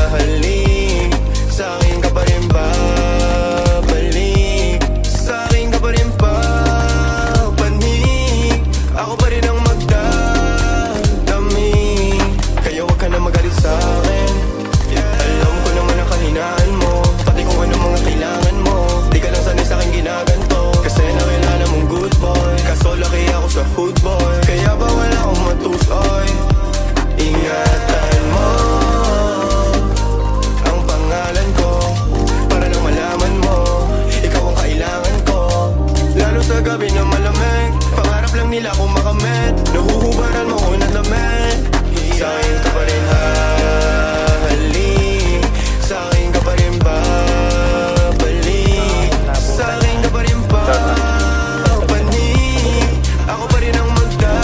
hahalik, sa'kin ka pa rin babalik, sa'kin ka pa rin papanik, ako pa rin ang magdadamig. Kaya wag ka na magalit sa'kin, alam ko naman ang kahinaan mo, pati kung ano mga kailangan mo. Di ka lang sanay sa'kin ginaganto, kasi nakilala mong good boy. Kaso laki ako sa hood boy, kaya bawal akong matusoy. Ingatan mo ang pangalan ko, para lang malaman mo, ikaw ang kailangan ko. Lalo sa gabi na malamig, pangarap lang nila kung makamit, nahuhubaran mo ko na damit. Sa'kin ka pa rin hahalik, sa'kin ka pa rin babalik, sa'kin ka pa rin papanik, ako pa rin ang magdadamig.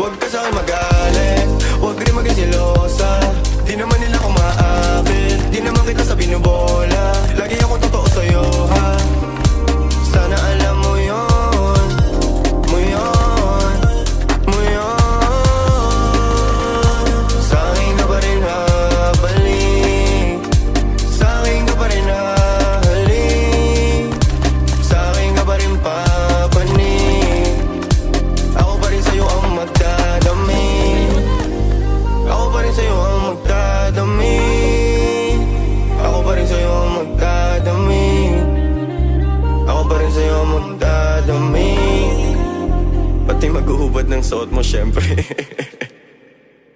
Huwag ka sa'kin magalit, huwag rin maging selosa, di naman nila kumaakit, di naman kita sa binubola. Lagi ako totoo sa'yo ha, sana alam mo yun, mo yun, mo yun. Sa'kin ka pa rin habalik, sa'kin ka pa rin hahalik, sa'kin ka pa rin papanik, ako pa rin sa'yo ang magdadamig, ako pa rin sa'yo ang magdadamig, ako pa rin sa'yo ang magdadamig, ako pa rin sa'yo ang magdadamig. Pati maghuhubad ng suot mo syempre.